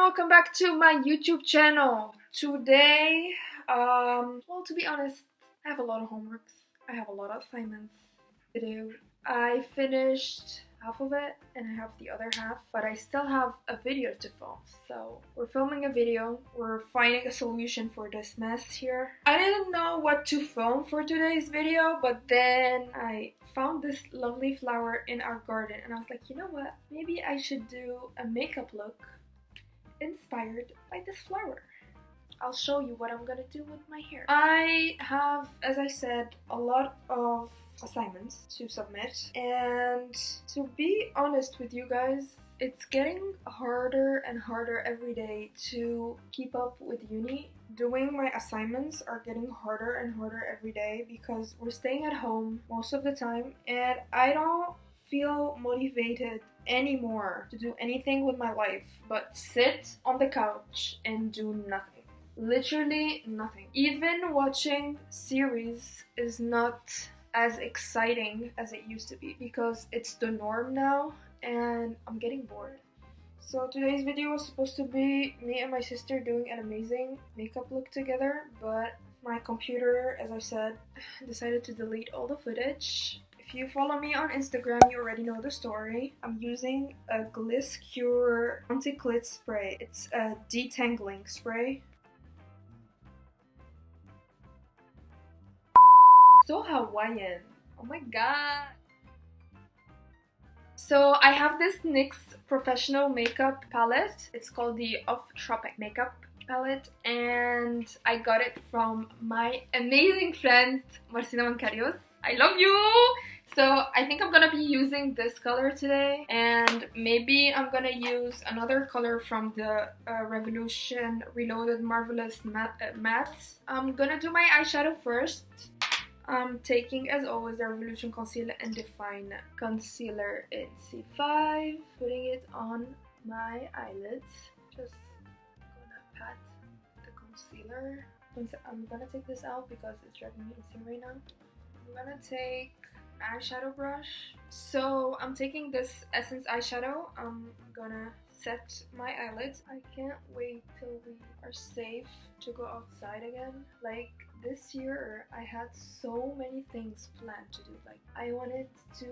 welcome back to my YouTube channel. Today, well, to be honest, I have a lot of homeworks. I have a lot of assignments to do. I finished half of it and I have the other half, but I still have a video to film. So we're filming a video. We're finding a solution for this mess here. I didn't know what to film for today's video, but then I found this lovely flower in our garden and I was like, you know what? Maybe I should do a makeup look inspired by this flower. I'll show you what I'm gonna do with my hair. I have, as I said, a lot of assignments to submit, and to be honest with you guys, it's getting harder and harder every day to keep up with uni. Doing my assignments are getting harder and harder every day because we're staying at home most of the time and I don't feel motivated anymore to do anything with my life but sit on the couch and do nothing. Literally nothing. Even watching series is not as exciting as it used to be because it's the norm now and I'm getting bored. So today's video was supposed to be me and my sister doing an amazing makeup look together, but my computer, as I said, decided to delete all the footage. If you follow me on Instagram, you already know the story. I'm using a Gliss Cure Anti-Clit Spray. It's a detangling spray. So Hawaiian. Oh my god. So I have this NYX professional makeup palette. It's called the Off Tropic makeup palette and I got it from my amazing friend Marcina Mancarios. I love you! So I think I'm gonna be using this color today and maybe I'm gonna use another color from the Revolution Reloaded Marvelous Matte. I'm gonna do my eyeshadow first. I'm taking, as always, the Revolution Concealer and Define Concealer in C5. Putting it on my eyelids. Just gonna pat the concealer. I'm gonna take this out because it's driving me insane right now. I'm gonna take eyeshadow brush. So I'm taking this Essence eyeshadow. I'm gonna set my eyelids. I can't wait till we are safe to go outside again. Like this year I had so many things planned to do. Like I wanted to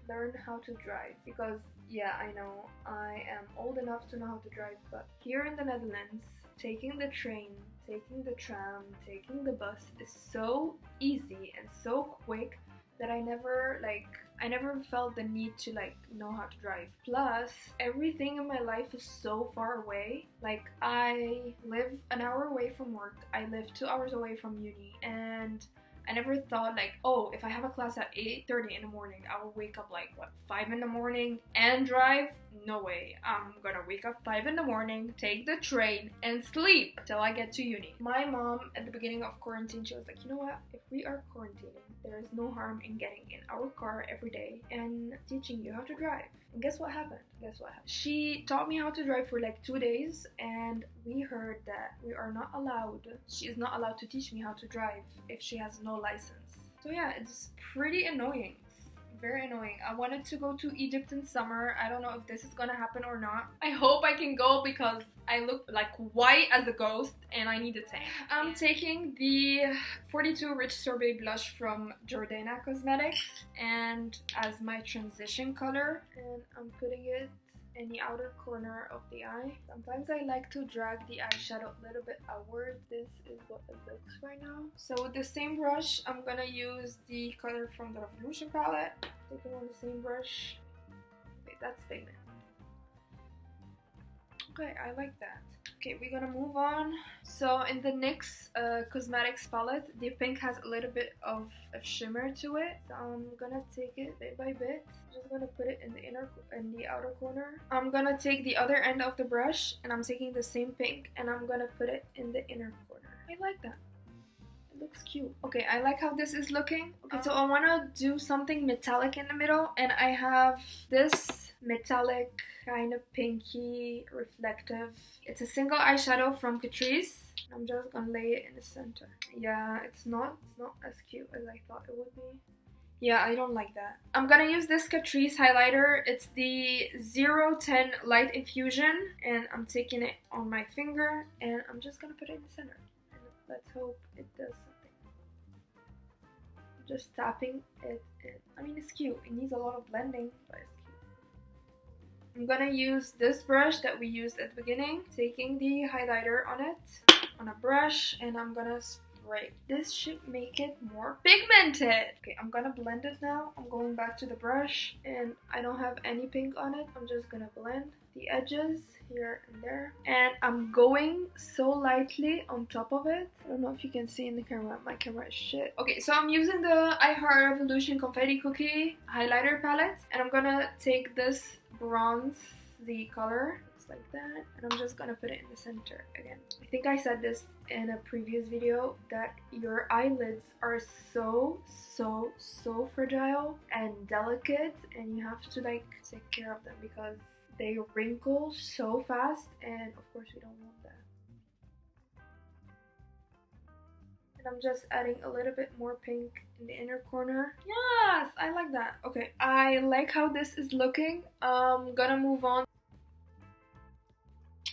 learn how to drive because yeah, I know I am old enough to know how to drive, but here in the Netherlands, taking the train, taking the tram, taking the bus is so easy and so quick that I never felt the need to know how to drive. Plus, everything in my life is so far away. Like I live an hour away from work, I live 2 hours away from uni, and I never thought oh, if I have a class at 8:30 in the morning, I will wake up 5 in the morning and drive? No way. I'm gonna wake up 5 in the morning, take the train, and sleep till I get to uni. My mom, at the beginning of quarantine, she was like, you know what? If we are quarantining, there is no harm in getting in our car every day and teaching you how to drive. And guess what happened? She taught me how to drive for 2 days and we heard that she is not allowed to teach me how to drive if she has no license. So yeah, it's pretty annoying. Very annoying. I wanted to go to Egypt in summer. I don't know if this is gonna happen or not. I hope I can go because I look white as a ghost and I need a tan. I'm taking the 42 Rich Sorbet blush from Jordana Cosmetics and as my transition color, and I'm putting it in the outer corner of the eye. Sometimes I like to drag the eyeshadow a little bit outward. This is what it looks right now. So with the same brush, I'm gonna use the color from the Revolution palette. Taking on the same brush. Wait, that's pigment. Okay, I like that. Okay, we're gonna move on. So in the NYX Cosmetics palette, the pink has a little bit of a shimmer to it. So I'm gonna take it bit by bit. Just gonna put it in the outer corner. I'm gonna take the other end of the brush and I'm taking the same pink and I'm gonna put it in the inner corner. I like that. It looks cute. Okay, I like how this is looking. Okay, so I wanna do something metallic in the middle and I have this metallic kind of pinky reflective. It's a single eyeshadow from Catrice. I'm just gonna lay it in the center. Yeah, it's not as cute as I thought it would be. Yeah, I don't like that. I'm gonna use this Catrice highlighter. It's the 010 Light Infusion, and I'm taking it on my finger, and I'm just gonna put it in the center. And let's hope it does something. I'm just tapping it in. I mean, it's cute. It needs a lot of blending, but it's cute. I'm gonna use this brush that we used at the beginning, taking the highlighter on it, on a brush, and I'm gonna spray. This should make it more pigmented. Okay, I'm gonna blend it now. I'm going back to the brush, and I don't have any pink on it. I'm just gonna blend the edges here and there, and I'm going so lightly on top of it. I don't know if you can see in the camera. My camera is shit. Okay, so I'm using the I Heart Revolution Confetti Cookie highlighter palette, and I'm gonna take this bronze, the color, it's like that, and I'm just gonna put it in the center again. I think I said this in a previous video that your eyelids are so fragile and delicate, and you have to like take care of them because they wrinkle so fast, and of course we don't want that. And I'm just adding a little bit more pink in the inner corner. Yes, I like that. Okay, I like how this is looking. I'm gonna move on.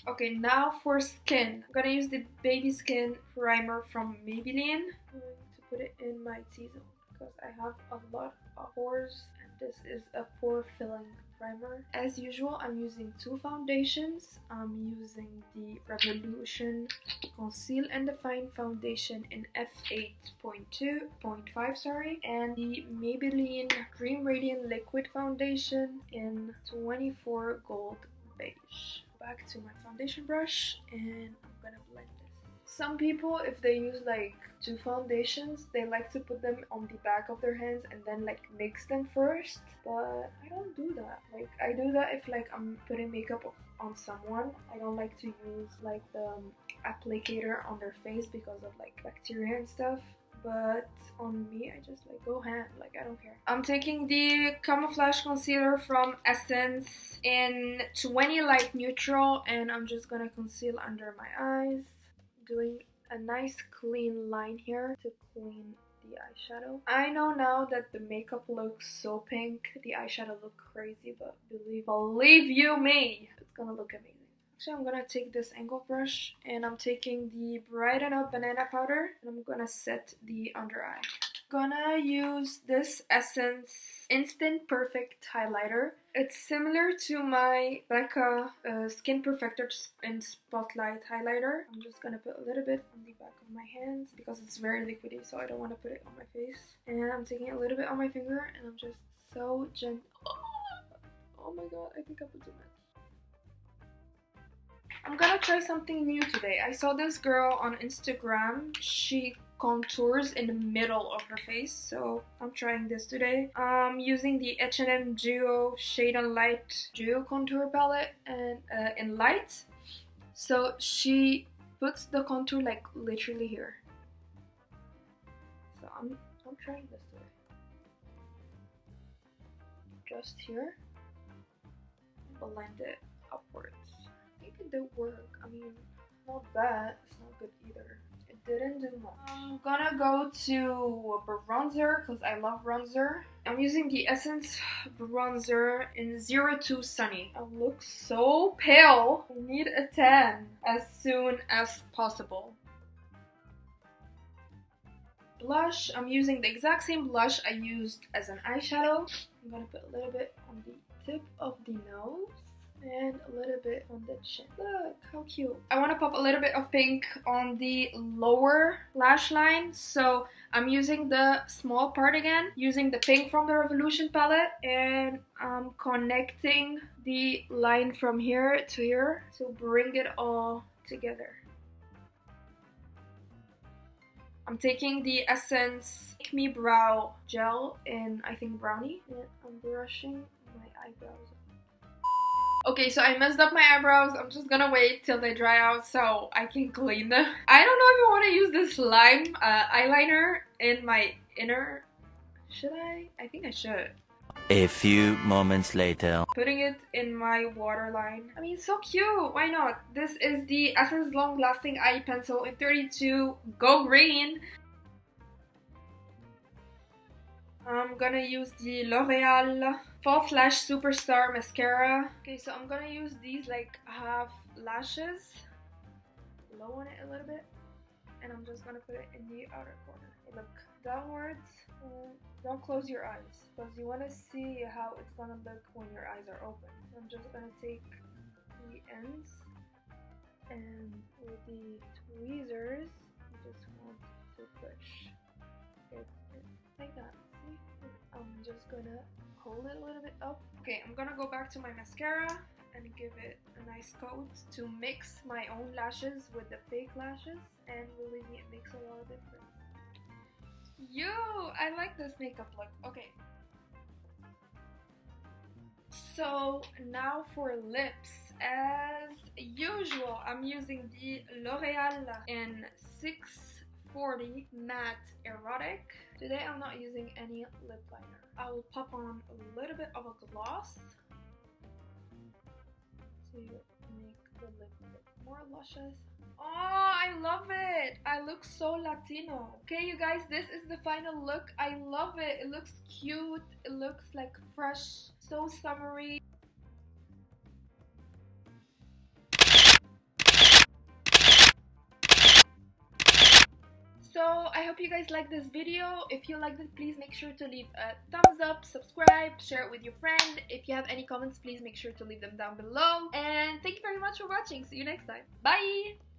Okay, now for skin. I'm gonna use the Baby Skin Primer from Maybelline. I'm going to put it in my T-zone because I have a lot of pores, and this is a pore filling primer. As usual, I'm using two foundations. I'm using the Revolution Conceal and Define Foundation in F8.5, sorry, and the Maybelline Dream Radiant Liquid Foundation in 24 Gold Beige. Back to my foundation brush, and I'm gonna blend this. Some people, if they use like two foundations, they like to put them on the back of their hands and then like mix them first, but I don't do that. Like, I do that if like I'm putting makeup on someone. I don't like to use like the applicator on their face because of like bacteria and stuff, but on me I just like go hand, like I don't care. I'm taking the Camouflage Concealer from Essence in 20 Light Neutral, and I'm just gonna conceal under my eyes, doing a nice clean line here to clean the eyeshadow. I know now that the makeup looks so pink, the eyeshadow look crazy, but believe you me, it's gonna look amazing. Actually, I'm gonna take this angle brush, and I'm taking the Brighten Up Banana Powder, and I'm gonna set the under eye. Gonna use this Essence Instant Perfect highlighter. It's similar to my Becca Skin Perfector in Spotlight highlighter. I'm just gonna put a little bit on the back of my hands because it's very liquidy, so I don't want to put it on my face. And I'm taking a little bit on my finger, and I'm just so gentle. Oh my god, I think I put too much. I'm gonna try something new today. I saw this girl on Instagram. She contours in the middle of her face, so I'm trying this today. I'm using the H&M Duo Shade and Light Duo Contour Palette and in light. So she puts the contour like literally here. So I'm trying this today. Just here. Blend it upwards. I think it did work. I mean, not bad. It's not good either. It didn't do much. I'm gonna go to bronzer because I love bronzer. I'm using the Essence bronzer in 02 Sunny. I look so pale. I need a tan as soon as possible. Blush. I'm using the exact same blush I used as an eyeshadow. I'm gonna put a little bit on the tip of the nose and a little bit on the chin. Look how cute. I want to pop a little bit of pink on the lower lash line, so I'm using the small part again, using the pink from the Revolution palette, and I'm connecting the line from here to here to bring it all together. I'm taking the Essence Make Me Brow Gel in, I think, Brownie, and I'm brushing my eyebrows. Okay, so I messed up my eyebrows. I'm just gonna wait till they dry out so I can clean them. I don't know if I want to use this lime eyeliner in my inner. Should I? I think I should. A few moments later. Putting it in my waterline. I mean, so cute. Why not? This is the Essence Long Lasting Eye Pencil in 32 Go Green. I'm gonna use the L'Oreal False Lash Superstar Mascara. Okay, so I'm gonna use these like half lashes, low on it a little bit, and I'm just gonna put it in the outer corner. Look downwards. Don't close your eyes because you want to see how it's gonna look when your eyes are open. I'm just gonna take the ends and with the tweezers, you just want to push it like that. See? I'm just gonna hold it a little bit up. Okay, I'm gonna go back to my mascara and give it a nice coat to mix my own lashes with the fake lashes, and believe me, it makes a lot of difference. Yo, I like this makeup look. Okay. So now for lips. As usual, I'm using the L'Oreal in 640 Matte Erotic. Today I'm not using any lip liner. I will pop on a little bit of a gloss to make the lip look more luscious. Oh, I love it! I look so Latino. Okay, you guys, this is the final look. I love it. It looks cute. It looks like fresh, so summery. So I hope you guys like this video. If you liked it, please make sure to leave a thumbs up, subscribe, share it with your friend. If you have any comments, please make sure to leave them down below. And thank you very much for watching. See you next time. Bye!